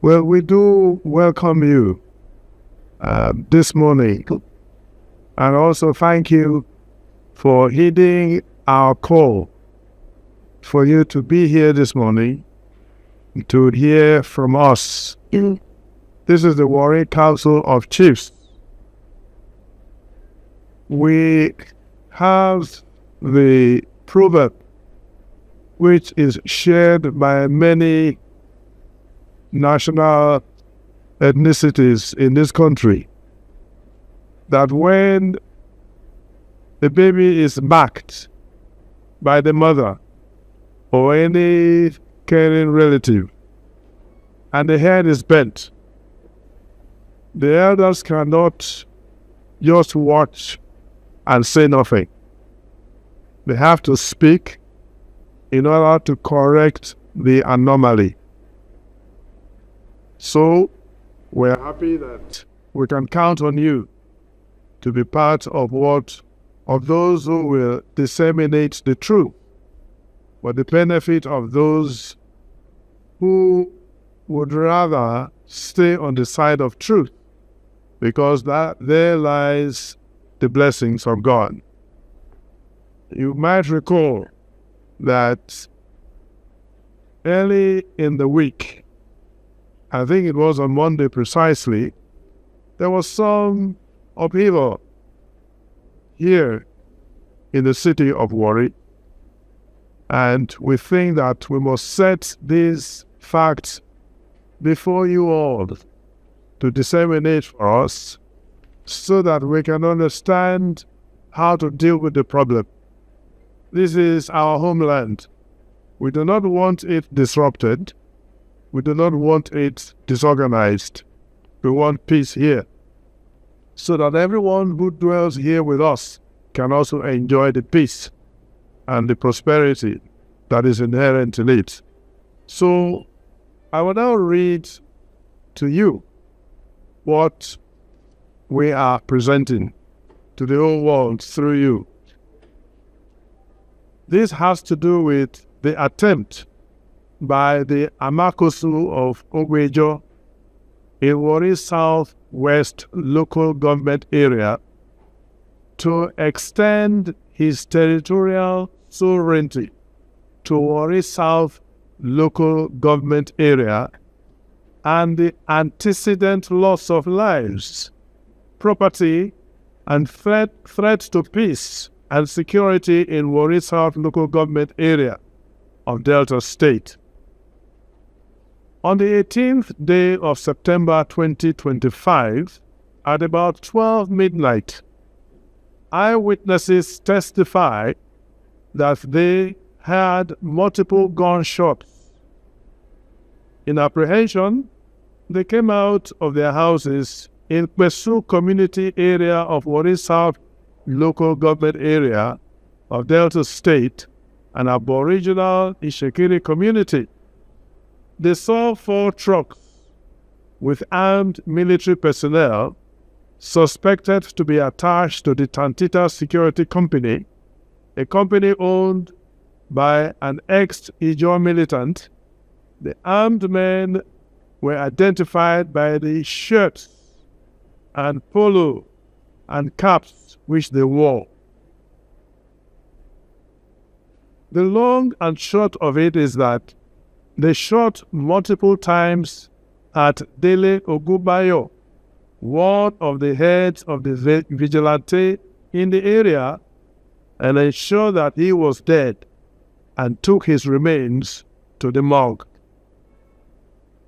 Well, we do welcome you this morning, and also thank you for heeding our call for you to be here this morning to hear from us. This is the Warri Council of Chiefs. We have the proverb which is shared by many national ethnicities in this country, that when the baby is backed by the mother or any caring relative and the head is bent, the elders cannot just watch and say nothing. They have to speak in order to correct the anomaly. So, we're happy that we can count on you to be part of those who will disseminate the truth for the benefit of those who would rather stay on the side of truth, because there lies the blessings of God. You might recall that early in the week, I think it was on Monday precisely, there was some upheaval here in the city of Warri, and we think that we must set these facts before you all to disseminate for us so that we can understand how to deal with the problem. This is our homeland. We do not want it disrupted. We do not want it disorganized. We want peace here, so that everyone who dwells here with us can also enjoy the peace and the prosperity that is inherent in it. So, I will now read to you what we are presenting to the whole world through you. This has to do with the attempt by the Amakosu of Ogwejo in Warri Southwest local government area to extend his territorial sovereignty to Warri South local government area, and the antecedent loss of lives, property, and threat to peace and security in Warri South local government area of Delta State. On the 18th day of September 2025, at about 12 midnight, eyewitnesses testify that they had multiple gunshots. In apprehension, they came out of their houses in Kwesu community area of Warri South local government area of Delta State, an Aboriginal Ishekiri community. They saw 4 trucks with armed military personnel suspected to be attached to the Tantita Security Company, a company owned by an ex-Ijaw militant. The armed men were identified by the shirts and polo and caps which they wore. The long and short of it is that they shot multiple times at Dele Ogubayo, one of the heads of the vigilante in the area, and ensured that he was dead, and took his remains to the morgue.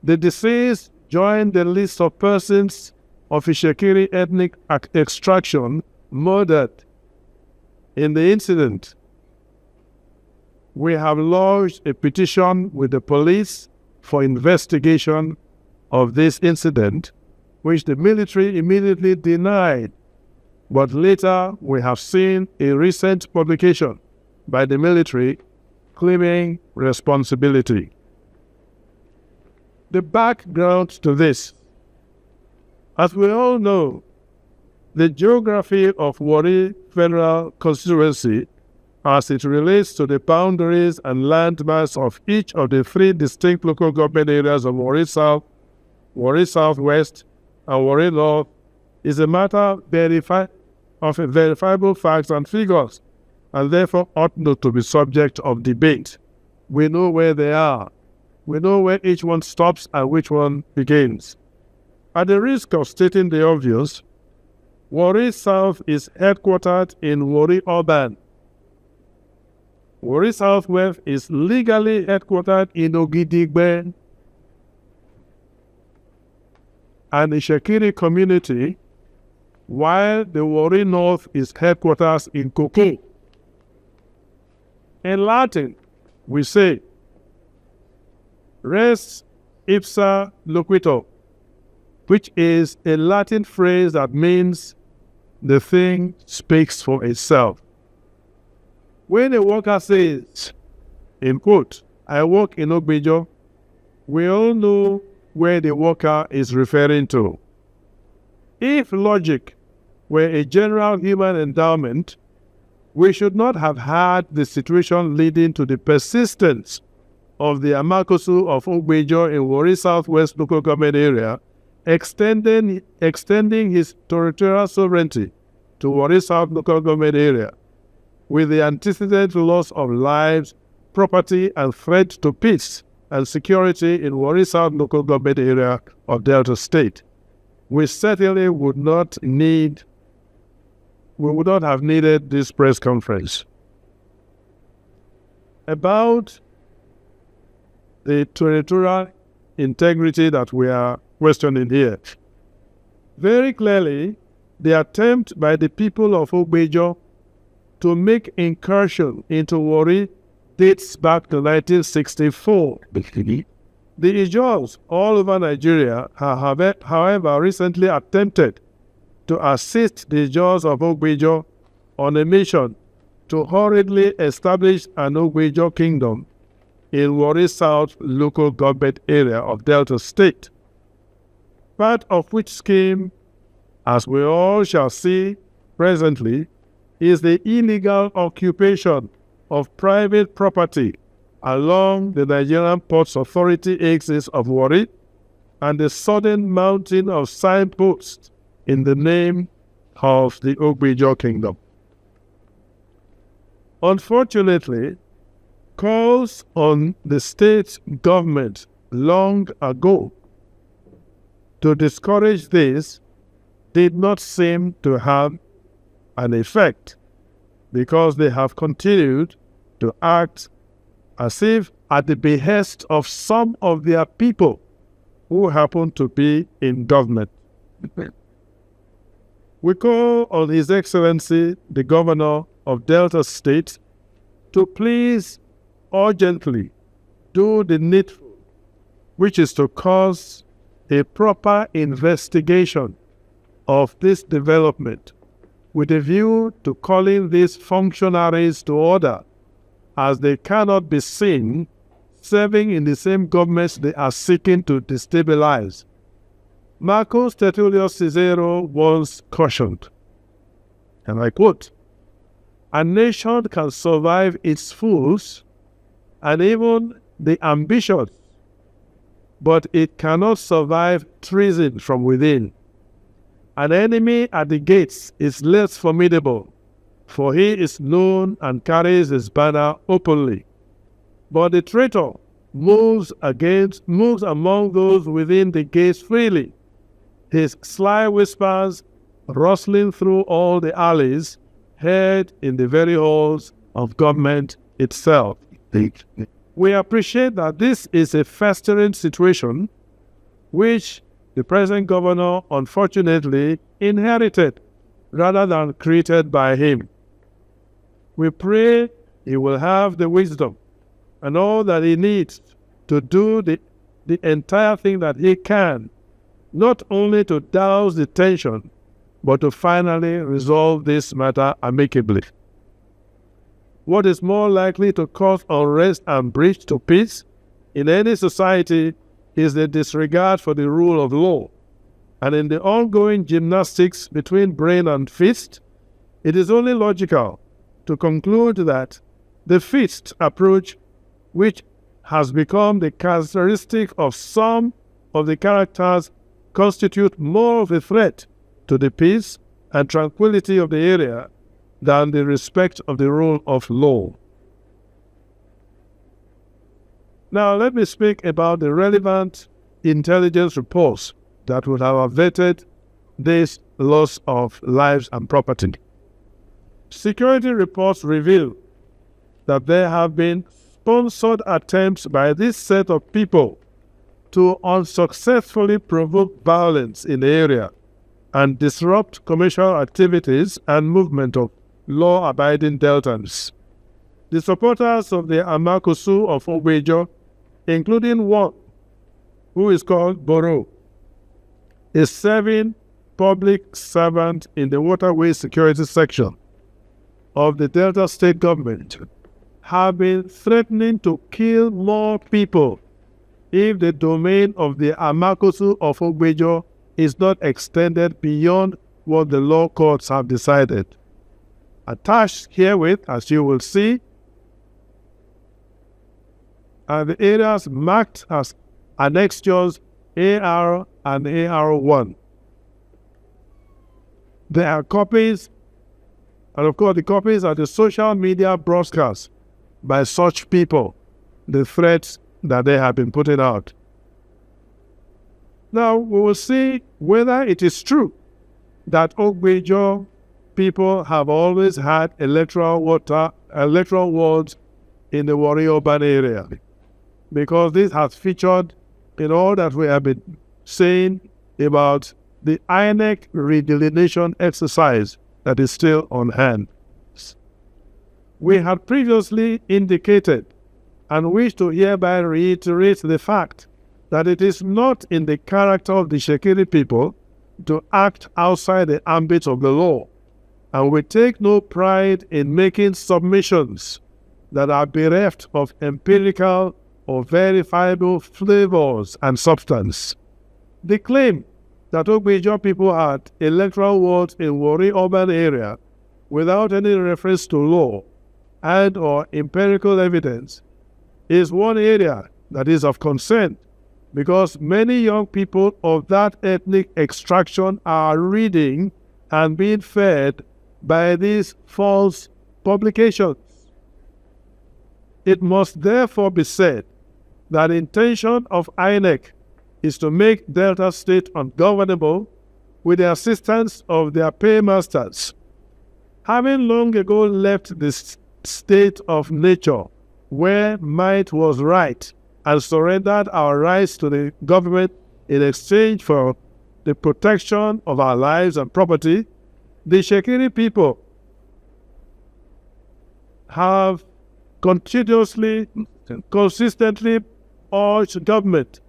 The deceased joined the list of persons of Ishekiri ethnic extraction murdered in the incident. We have lodged a petition with the police for investigation of this incident, which the military immediately denied. But later, we have seen a recent publication by the military claiming responsibility. The background to this: as we all know, the geography of Warri Federal Constituency, as it relates to the boundaries and landmass of each of the 3 distinct local government areas of Warri South Warri Southwest, and Warri North is a matter of verifiable facts and figures, and therefore ought not to be subject of debate. We know where they are. We know where each one stops and which one begins. At the risk of stating the obvious, Warri South is headquartered in Warri Urban. Warri Southwest is legally headquartered in Ogidigbe, and the Shekiri community, while the Warri North is headquarters in Koko. In Latin, we say, res ipsa loquitur, which is a Latin phrase that means the thing speaks for itself. When a worker says, in quote, I work in Ogbejo, we all know where the worker is referring to. If logic were a general human endowment, we should not have had the situation leading to the persistence of the Amakosu of Ogbejo in Warri Southwest local government area, extending his territorial sovereignty to Warri South local government area, with the antecedent loss of lives, property, and threat to peace and security in Warri South local government area of Delta State. We certainly would not have needed this press conference. About the territorial integrity that we are questioning here. Very clearly, the attempt by the people of Ogbejo to make incursion into Warri dates back to 1964. The Ijaws all over Nigeria have, however, recently attempted to assist the Ijaws of Ogbejo on a mission to hurriedly establish an Ogbejo kingdom in Warri South local government area of Delta State. Part of which scheme, as we all shall see presently, is the illegal occupation of private property along the Nigerian Ports Authority axis of Warri and the sudden mounting of signposts in the name of the Ogbejo Kingdom. Unfortunately, calls on the state government long ago to discourage this did not seem to have an effect, because they have continued to act as if at the behest of some of their people who happen to be in government. We call on His Excellency, the Governor of Delta State, to please urgently do the needful, which is to cause a proper investigation of this development with a view to calling these functionaries to order, as they cannot be seen serving in the same governments they are seeking to destabilize. Marcus Tertullius Cicero once cautioned, and I quote, "A nation can survive its fools and even the ambitious, but it cannot survive treason from within. An enemy at the gates is less formidable, for he is known and carries his banner openly. But the traitor moves among those within the gates freely, his sly whispers rustling through all the alleys, heard in the very halls of government itself." We appreciate that this is a festering situation which the present governor unfortunately inherited rather than created by him. We pray he will have the wisdom and all that he needs to do the entire thing that he can, not only to douse the tension, but to finally resolve this matter amicably. What is more likely to cause unrest and breach to peace in any society is the disregard for the rule of law. And in the ongoing gymnastics between brain and fist, it is only logical to conclude that the fist approach, which has become the characteristic of some of the characters constitute more of a threat to the peace and tranquility of the area than the respect of the rule of law. Now let me speak about the relevant intelligence reports that would have averted this loss of lives and property. Security reports reveal that there have been sponsored attempts by this set of people to unsuccessfully provoke violence in the area and disrupt commercial activities and movement of law-abiding Deltans. The supporters of the Amakusu of Ogbejo, including one who is called Boro, a serving public servant in the Waterway Security Section of the Delta State government, have been threatening to kill more people if the domain of the Amakusu of Ogbejo is not extended beyond what the law courts have decided. Attached herewith, as you will see, are the areas marked as annexures AR and AR1. There are copies, and of course the copies are the social media broadcasts by such people, the threats that they have been putting out. Now we will see whether it is true that Ogbejo people have always had electoral wards in the Warri urban area, because this has featured in all that we have been saying about the INEC redelineation exercise that is still on hand. We had previously indicated and wish to hereby reiterate the fact that it is not in the character of the Shekiri people to act outside the ambit of the law, and we take no pride in making submissions that are bereft of empirical or verifiable flavors and substance. The claim that Ogbejo people had electoral wards in Warri urban area without any reference to law and or empirical evidence is one area that is of concern, because many young people of that ethnic extraction are reading and being fed by these false publications. It must therefore be said that the intention of INEC is to make Delta State ungovernable with the assistance of their paymasters. Having long ago left this state of nature where might was right and surrendered our rights to the government in exchange for the protection of our lives and property, the Shekiri people have consistently urged government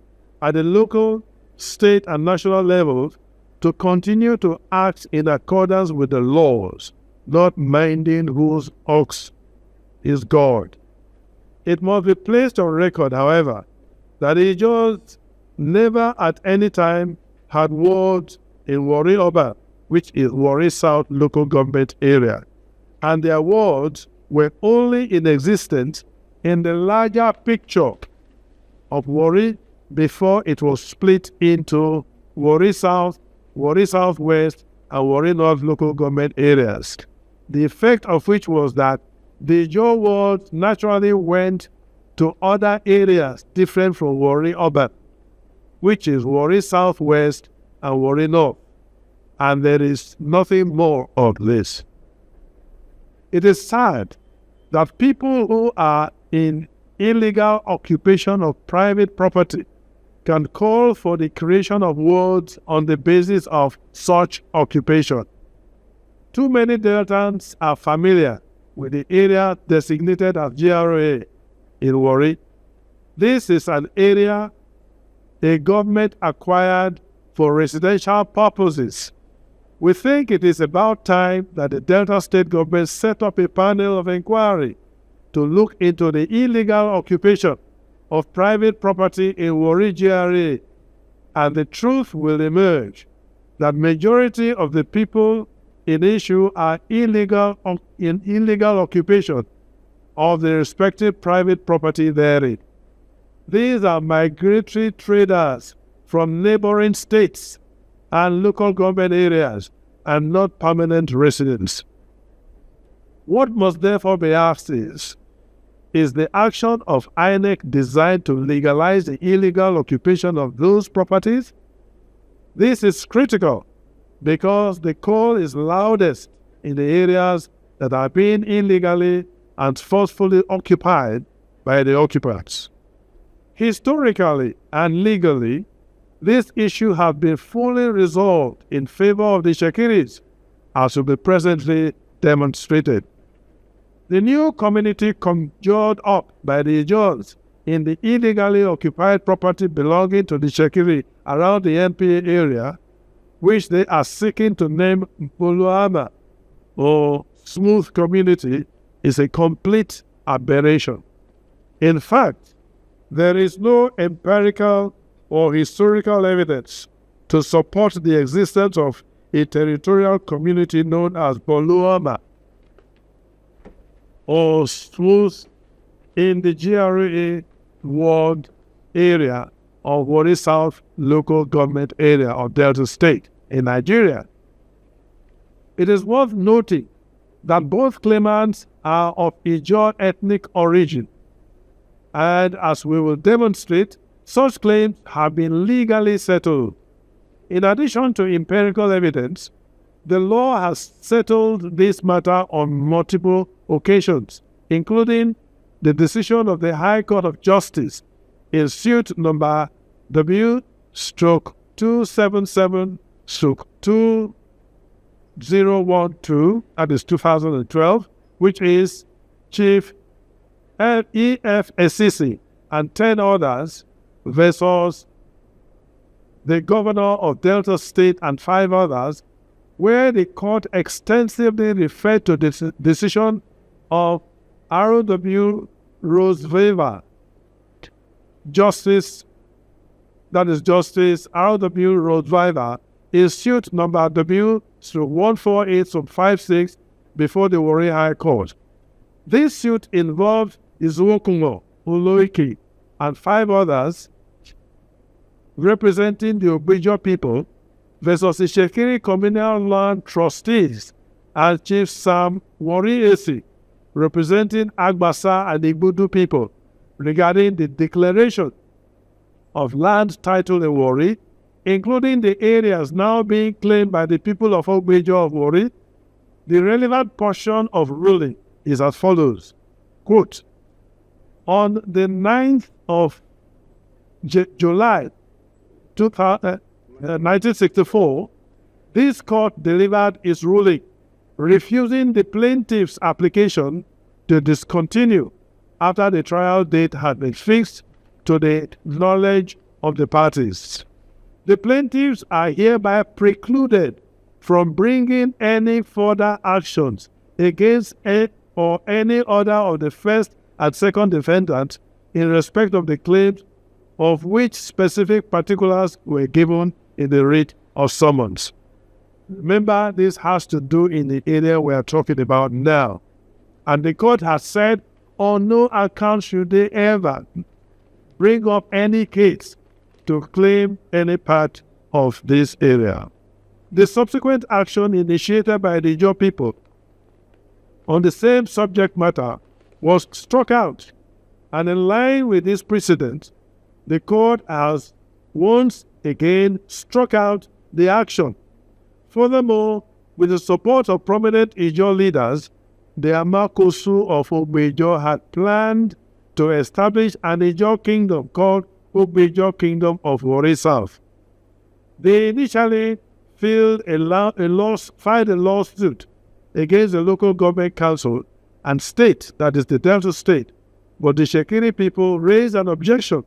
at the local, state, and national levels to continue to act in accordance with the laws, not minding whose ox is God. It must be placed on record, however, that the Ijos never at any time had wards in Warri Urban, which is Warri South local government area, and their wards were only in existence in the larger picture of Warri before it was split into Warri South, Warri Southwest, and Warri North local government areas. The effect of which was that the Ijo wards naturally went to other areas different from Warri Urban, which is Warri Southwest and Warri North, and there is nothing more of this. It is sad that people who are in illegal occupation of private property can call for the creation of wards on the basis of such occupation. Too many Deltans are familiar with the area designated as GRA in Warri. This is an area the government acquired for residential purposes. We think it is about time that the Delta State government set up a panel of inquiry to look into the illegal occupation of private property in Warri GRA, and the truth will emerge that majority of the people in issue are in illegal occupation of the respective private property therein. These are migratory traders from neighboring states and local government areas and not permanent residents. What must therefore be asked is the action of INEC designed to legalize the illegal occupation of those properties? This is critical because the call is loudest in the areas that are being illegally and forcefully occupied by the occupants. Historically and legally, this issue has been fully resolved in favor of the Shekiris, as will be presently demonstrated. The new community conjured up by the Ijaws in the illegally occupied property belonging to the Shekiri around the NPA area, which they are seeking to name Mpoluama or Smooth Community, is a complete aberration. In fact, there is no empirical or historical evidence to support the existence of a territorial community known as Mpoluama or Smooth in the GRA ward area of Warri South local government area of Delta State in Nigeria. It is worth noting that both claimants are of Ijaw ethnic origin, and as we will demonstrate, such claims have been legally settled. In addition to empirical evidence, the law has settled this matter on multiple occasions, including the decision of the High Court of Justice in suit number W/277/2012, that is 2012, which is Chief EFSCC and 10 others versus the Governor of Delta State and 5 others, where the court extensively referred to the decision of R.W. Roseweaver, Justice R.W. Roseweaver, in suit number W/148/56 before the Warri High Court. This suit involved Izuokungo, Oloiki, and 5 others representing the Ogbejo people versus the Shekiri Communal Land Trustees and Chief Sam Warri Esi, representing Agbasa and Igbudu people, regarding the declaration of land title in Warri, including the areas now being claimed by the people of Ogbejo of Warri. The relevant portion of ruling is as follows. Quote, on the 9th of July 1964, this court delivered its ruling, refusing the plaintiff's application to discontinue after the trial date had been fixed to the knowledge of the parties. The plaintiffs are hereby precluded from bringing any further actions against or any other of the first and second defendants in respect of the claims of which specific particulars were given in the writ of summons. Remember, this has to do in the area we are talking about now. And the court has said, on no account should they ever bring up any case to claim any part of this area. The subsequent action initiated by the Ijaw people on the same subject matter was struck out, and in line with this precedent, the court has once again struck out the action. Furthermore, with the support of prominent Ijaw leaders, the Amakosu of Ogbejo had planned to establish an Ijaw kingdom called Ogbejo Kingdom of Warri South. They initially filed a lawsuit against the local government council and state, that is the Delta State, but the Shekiri people raised an objection,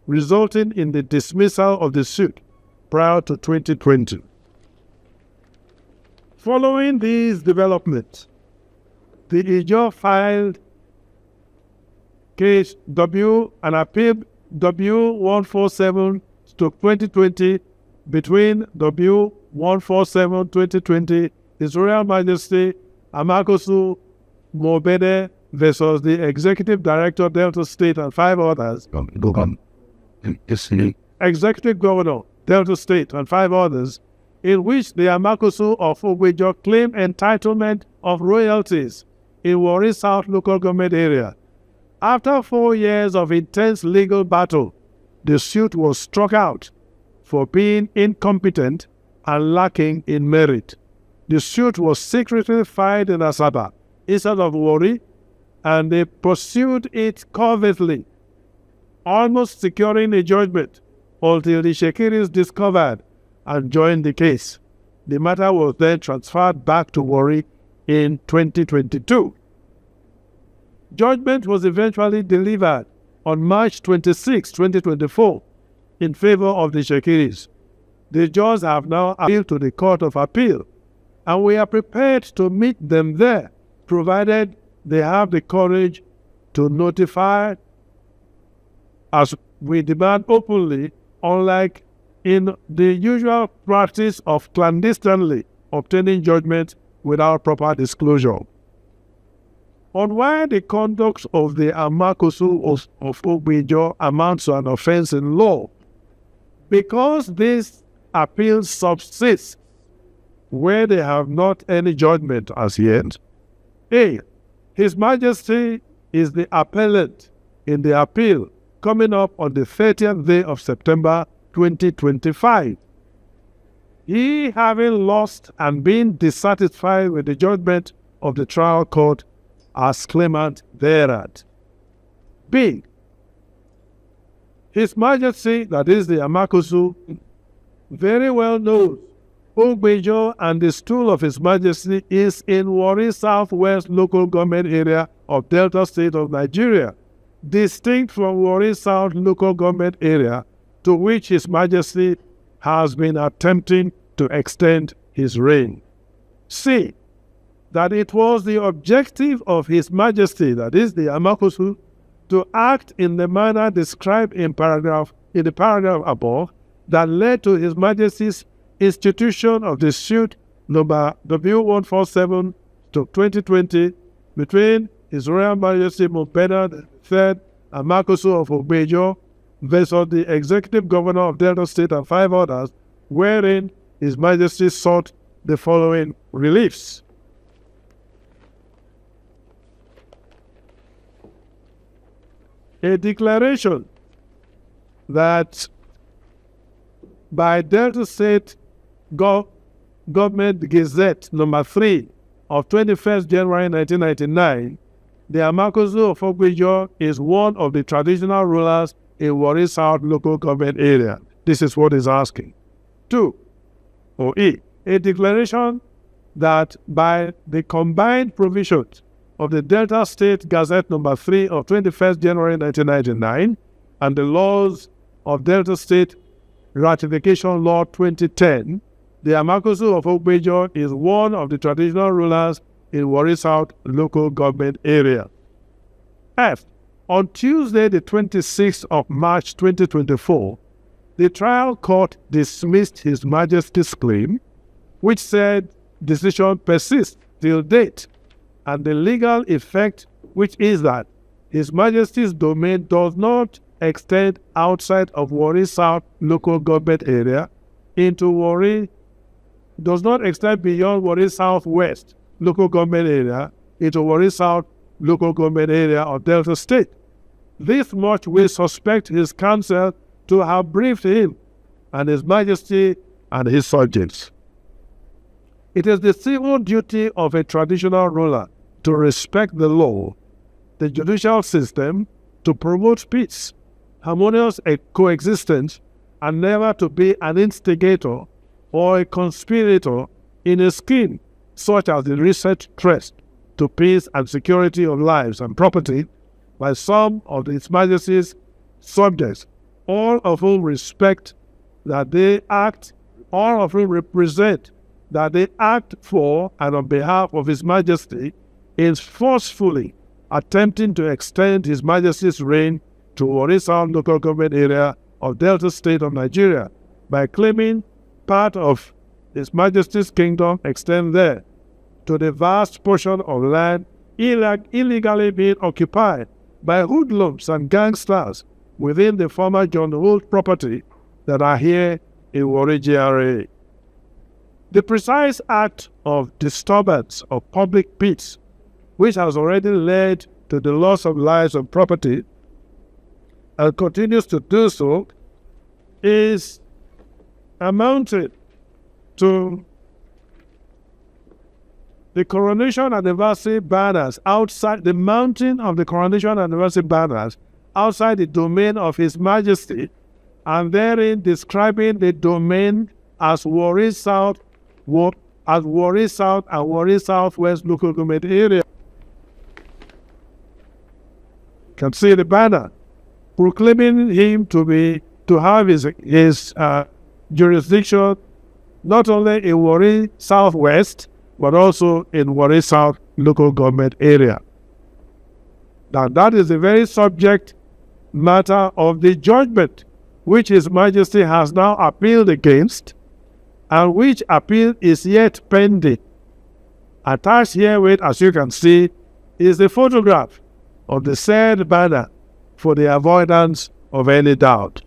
resulting in the dismissal of the suit prior to 2020. Following these developments, the Ijaw filed case and appeal W147/2020 between W147/2020 His Royal Majesty Amakosu Mobede versus the Executive Director Delta State and 5 others, executive governor, Delta State, and 5 others, in which the Amakosu of Ogbejo claimed entitlement of royalties in Warri South local government area. After 4 years of intense legal battle, the suit was struck out for being incompetent and lacking in merit. The suit was secretly filed in Asaba instead of Warri, and they pursued it covertly, almost securing a judgment until the Shekiris discovered and joined the case. The matter was then transferred back to Warri in 2022. Judgment was eventually delivered on March 26, 2024, in favor of the Shekiris. The judges have now appealed to the Court of Appeal, and we are prepared to meet them there, provided they have the courage to notify, as we demand openly, unlike in the usual practice of clandestinely obtaining judgment without proper disclosure. On why the conduct of the Amakosu of Ogbejo amounts to an offense in law, because this appeal subsists where they have not any judgment as yet. A. His Majesty is the appellant in the appeal coming up on the 30th day of September 2025. He, having lost and been dissatisfied with the judgment of the trial court, as claimant thereat. B. His Majesty, that is the Amakosu, very well knows Ogbejo and the stool of His Majesty is in Warri Southwest local government area of Delta State of Nigeria, distinct from Warri South local government area to which His Majesty has been attempting to extend his reign. C. That it was the objective of His Majesty, that is the Amakosu, to act in the manner described in the paragraph above that led to His Majesty's institution of the suit number W147/2020 between His Royal Majesty Mubena III Amakosu of Ogbejo versus the Executive Governor of Delta State and 5 others, wherein His Majesty sought the following reliefs. A declaration that by Delta State Government Gazette number 3 of 21st January 1999, the Amakosu of Ogbejo is one of the traditional rulers in Warri South local government area. This is what is asking. 2. Or E. A declaration that by the combined provisions of the Delta State Gazette number 3 of 21st January 1999 and the laws of Delta State Ratification Law 2010, the Amakosu of Ogbejo is one of the traditional rulers in Warri South local government area. F. On Tuesday, the 26th of March 2024, the trial court dismissed His Majesty's claim, which said decision persists till date, and the legal effect, which is that His Majesty's domain does not extend outside of Warri South local government area into Warri, does not extend beyond Warri Southwest local government area into Warri South local government area of Delta State. This much we suspect His counsel to have briefed him and His Majesty and his subjects. It is the civil duty of a traditional ruler to respect the law, the judicial system, to promote peace, harmonious coexistence, and never to be an instigator or a conspirator in a scheme such as the recent threat to peace and security of lives and property by some of His Majesty's subjects, all of whom respect that they act, all of whom represent that they act for and on behalf of His Majesty, is forcefully attempting to extend His Majesty's reign to Warri South local government area of Delta State of Nigeria by claiming part of His Majesty's kingdom extend there to the vast portion of land illegally being occupied by hoodlums and gangsters within the former John Holt property that are here in Warri GRA. The precise act of disturbance of public peace, which has already led to the loss of lives and property, and continues to do so, is amounted to the Coronation Anniversary banners outside, the mounting of the Coronation Anniversary banners outside the domain of His Majesty, and therein describing the domain as Warri South, and Warri Southwest local government area. You can see the banner proclaiming him to have his jurisdiction not only in Warri Southwest, but also in Warri South local government area. Now that is the very subject matter of the judgment which His Majesty has now appealed against, and which appeal is yet pending. Attached herewith, as you can see, is the photograph of the said banner for the avoidance of any doubt.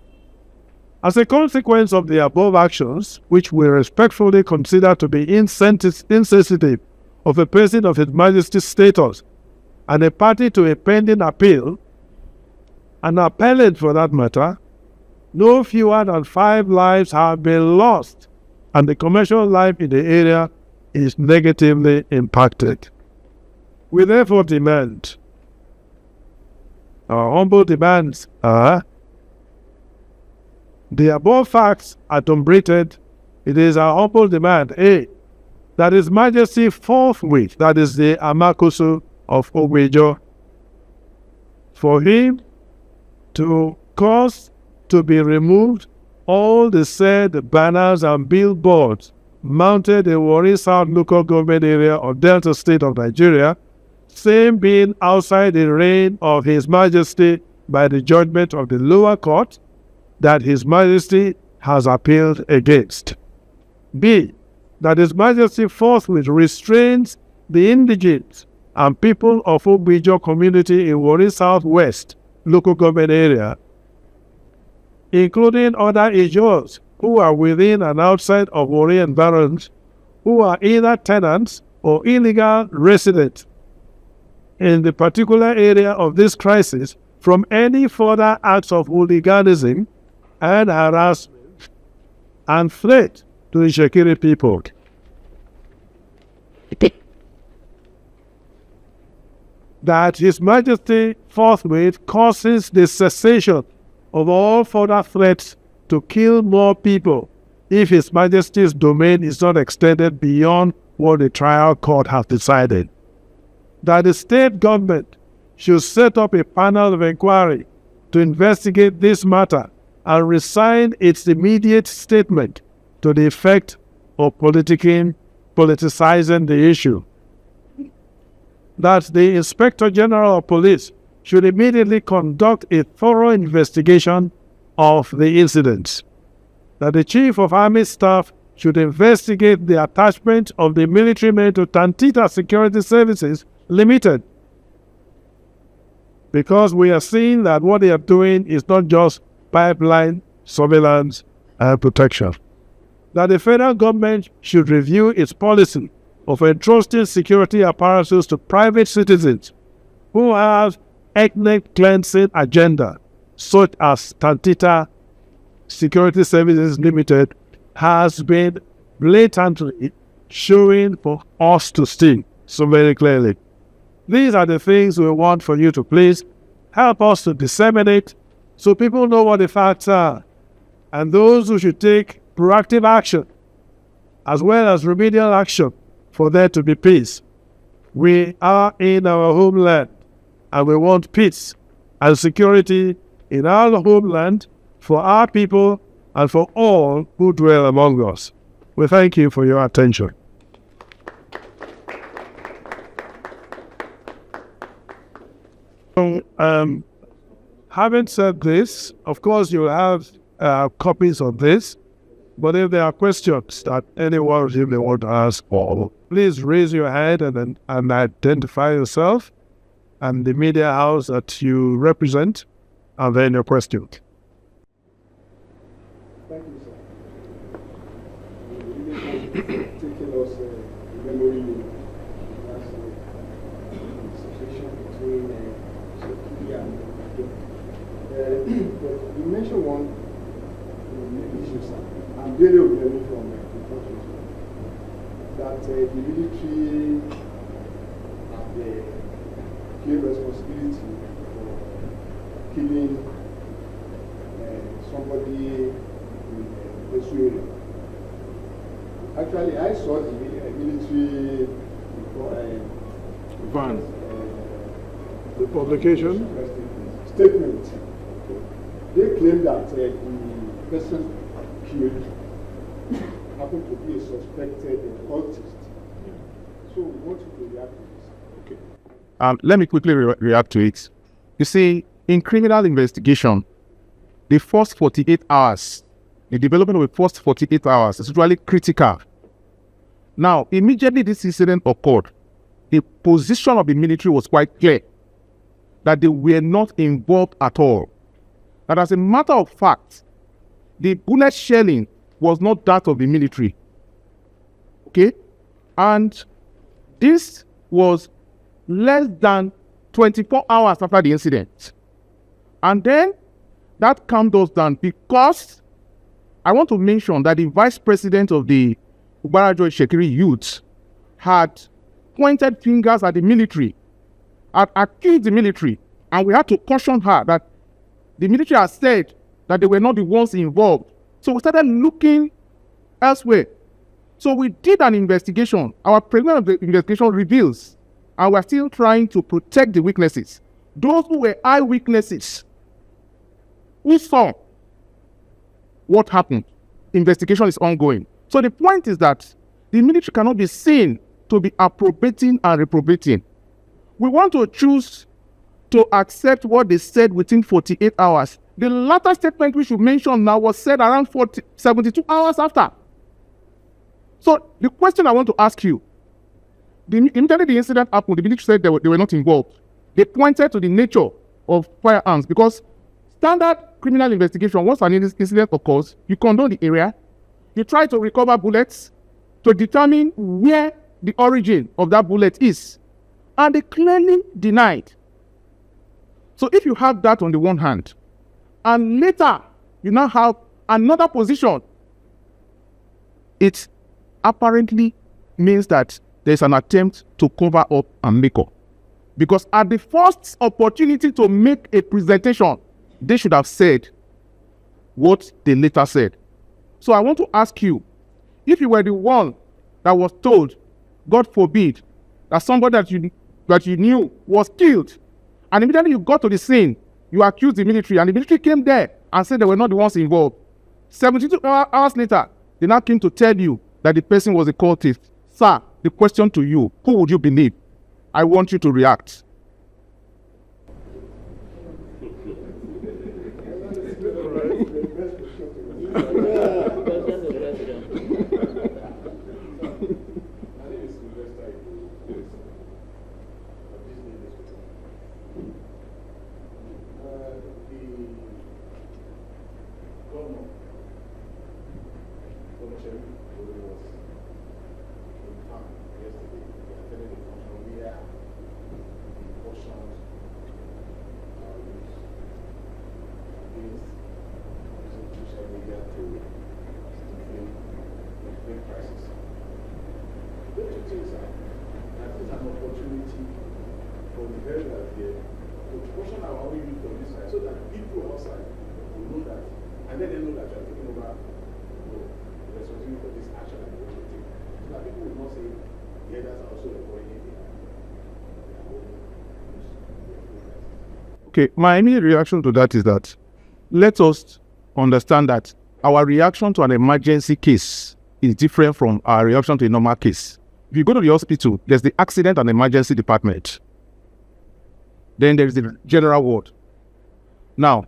As a consequence of the above actions, which we respectfully consider to be insensitive of a person of His Majesty's status and a party to a pending appeal, an appellant for that matter, no fewer than 5 lives have been lost, and the commercial life in the area is negatively impacted. We therefore demand, our humble demands are, the above facts adumbrated. It is our humble demand, A, that His Majesty forthwith, that is the Amakusu of Ogbejo, for him to cause to be removed all the said banners and billboards mounted in Warri South local government area of Delta State of Nigeria, same being outside the reign of His Majesty by the judgment of the lower court that His Majesty has appealed against. B, that His Majesty forthwith restrains the indigents and people of Ogbejo community in Warri Southwest local government area, including other Ijos who are within and outside of Warri environs, who are either tenants or illegal residents in the particular area of this crisis, from any further acts of hooliganism and harassment and threat to the Shekiri people. That His Majesty forthwith causes the cessation of all further threats to kill more people if His Majesty's domain is not extended beyond what the trial court has decided. That the state government should set up a panel of inquiry to investigate this matter and resign its immediate statement to the effect of politicizing the issue. That the Inspector General of Police should immediately conduct a thorough investigation of the incidents. That the Chief of Army Staff should investigate the attachment of the military men to Tantita Security Services Limited, because we are seeing that what they are doing is not just pipeline surveillance and protection. That the federal government should review its policy of entrusting security apparatus to private citizens who have ethnic cleansing agenda, such as Tantita Security Services Limited has been blatantly showing for us to see so very clearly. These are the things we want for you to please help us to disseminate so people know what the facts are, and those who should take proactive action as well as remedial action for there to be peace. We are in our homeland, and we want peace and security in our homeland for our people and for all who dwell among us. We thank you for your attention. So, having said this, of course you have copies of this, but if there are questions that anyone of you may want to ask, please raise your hand and identify yourself and the media house that you represent, and then your question. taking us memory lane. That's the situation between Shakiri and but you mentioned one issue, sir. I'm very aware from the country that the military have the clear responsibility for killing somebody in the area. Actually, I saw the military Van. The publication? Statement. They claim that the person killed happened to be a suspected cultist. So we want you to react to this. Okay. Let me quickly react to it. You see, in criminal investigation, the first 48 hours, the development of the first 48 hours is usually critical. Now, immediately this incident occurred, the position of the military was quite clear that they were not involved at all. That as a matter of fact, the bullet shelling was not that of the military. Okay? And this was less than 24 hours after the incident. And then that calmed us down because I want to mention that the vice president of the Ubarajo Shekiri youth had pointed fingers at the military, had accused the military, and we had to caution her that the military has said that they were not the ones involved. So we started looking elsewhere. So we did an investigation. Our preliminary investigation reveals, and we're still trying to protect the weaknesses. Those who were eyewitnesses, who saw what happened, investigation is ongoing. So the point is that the military cannot be seen to be appropriating and reprobating. We want to choose to accept what they said within 48 hours. The latter statement we should mention now was said around 72 hours after. So the question I want to ask you, immediately the incident happened, the military said they were not involved. They pointed to the nature of firearms because standard criminal investigation, once an incident occurs, you condone the area, you try to recover bullets to determine where the origin of that bullet is. And they clearly denied. So if you have that on the one hand, and later you now have another position, it apparently means that there's an attempt to cover up and make up. Because at the first opportunity to make a presentation, they should have said what they later said. So I want to ask you, if you were the one that was told, God forbid, that somebody that you knew was killed, and immediately you got to the scene, you accused the military, and the military came there and said they were not the ones involved. 72 hours later, they now came to tell you that the person was a cultist. Sir, the question to you, who would you believe? I want you to react. Okay, my immediate reaction to that is that let us understand that our reaction to an emergency case is different from our reaction to a normal case. If you go to the hospital, there's the accident and emergency department. Then there's the general ward. Now,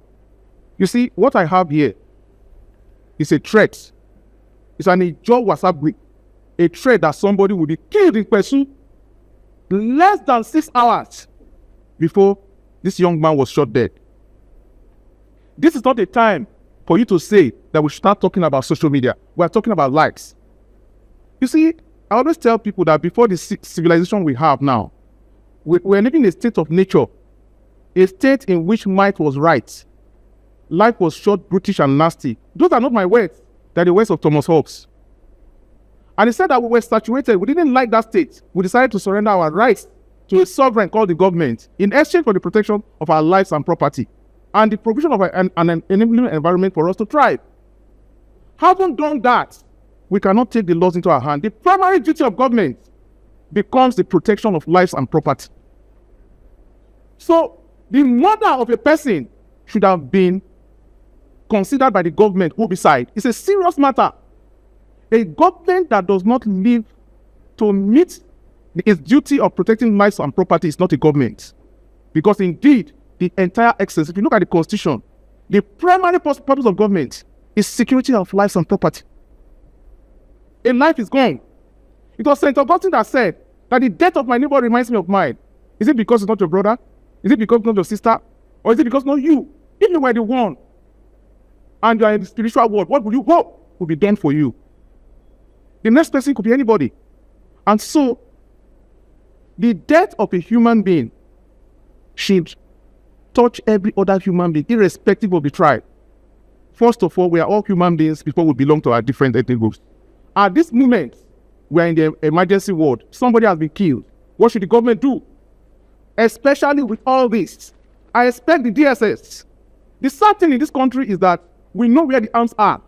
you see, what I have here is a threat. It's an Ijo WhatsApp group. A threat that somebody will be killed in person less than 6 hours before this young man was shot dead. This is not a time for you to say that we should start talking about social media. We are talking about likes. You see, I always tell people that before the civilization we have now, we're living in a state of nature, a state in which might was right. Life was short, brutish, and nasty. Those are not my words. They're the words of Thomas Hobbes. And he said that we were saturated. We didn't like that state. We decided to surrender our rights to a sovereign called the government in exchange for the protection of our lives and property and the provision of an enabling environment for us to thrive. Having done that, we cannot take the laws into our hand. The primary duty of government becomes the protection of lives and property. So the murder of a person should have been considered by the government homicide. It's a serious matter. A government that does not live to meet its duty of protecting lives and property is not a government. Because indeed, the entire excess, if you look at the Constitution, the primary purpose of government is security of lives and property. A life is gone. It was St. Augustine that said that the death of my neighbor reminds me of mine. Is it because it's not your brother? Is it because it's not your sister? Or is it because not you? If you were the one and you are in the spiritual world, what would you hope would be done for you? The next person could be anybody. And so, the death of a human being should touch every other human being, irrespective of the tribe. First of all, we are all human beings before we belong to our different ethnic groups. At this moment, we are in the emergency ward. Somebody has been killed. What should the government do? Especially with all this, I expect the DSS. The sad thing in this country is that we know where the arms are.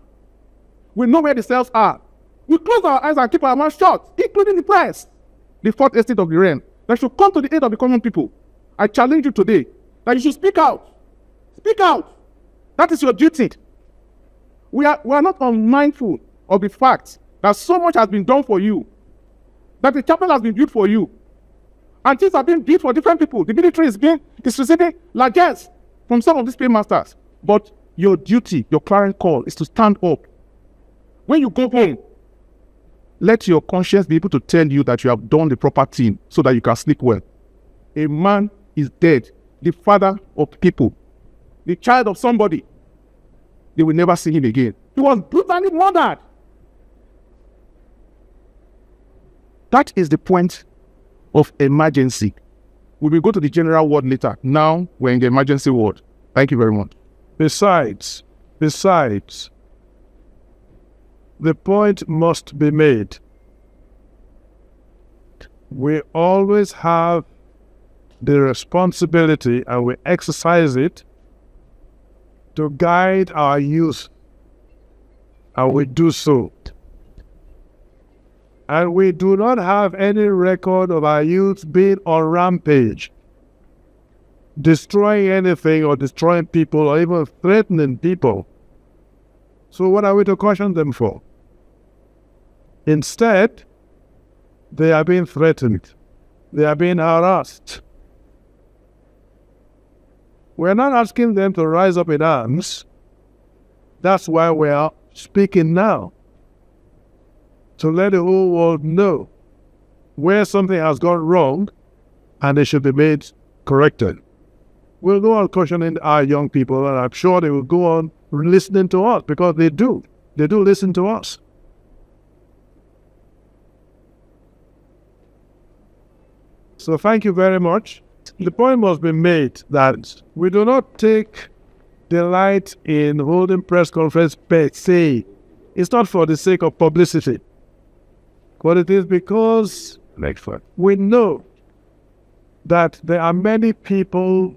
We know where the cells are. We close our eyes and keep our mouths shut, including the press, the fourth estate of the realm, that should come to the aid of the common people. I challenge you today that you should speak out. Speak out. That is your duty. We are not unmindful of the fact that so much has been done for you, that the chapel has been built for you, and things are being built for different people. The military is receiving largesse from some of these paymasters. But your duty, your clarion call, is to stand up. When you go home, let your conscience be able to tell you that you have done the proper thing so that you can sleep well. A man is dead, the father of people, the child of somebody. They will never see him again. He was brutally murdered. That is the point of emergency. We will go to the general ward later. Now we're in the emergency ward. Thank you very much. Besides, the point must be made. We always have the responsibility, and we exercise it, to guide our youth, and we do so. And we do not have any record of our youth being on rampage, destroying anything or destroying people or even threatening people. So what are we to caution them for? Instead, they are being threatened. They are being harassed. We're not asking them to rise up in arms. That's why we are speaking now, to let the whole world know where something has gone wrong and it should be made corrected. We'll go on cautioning our young people, and I'm sure they will go on listening to us, because they do. They do listen to us. So thank you very much. The point must be made that we do not take delight in holding press conference per se. It's not for the sake of publicity, but it is because we know that there are many people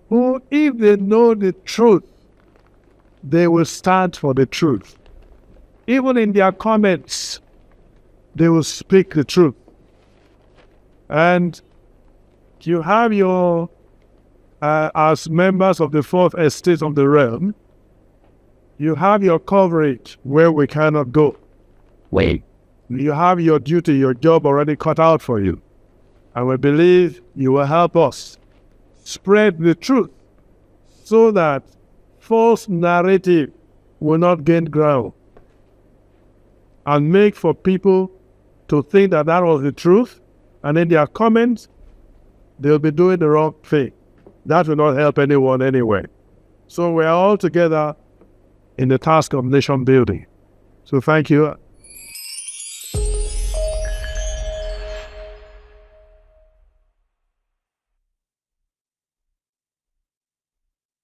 who, if they know the truth, they will stand for the truth. Even in their comments, they will speak the truth. And you have your, as members of the fourth estate of the realm, you have your coverage where we cannot go. You have your duty, your job already cut out for you. And we believe you will help us spread the truth so that false narrative will not gain ground, and make for people to think that that was the truth, and in their comments, they'll be doing the wrong thing. That will not help anyone anyway. So we are all together in the task of nation building. So thank you.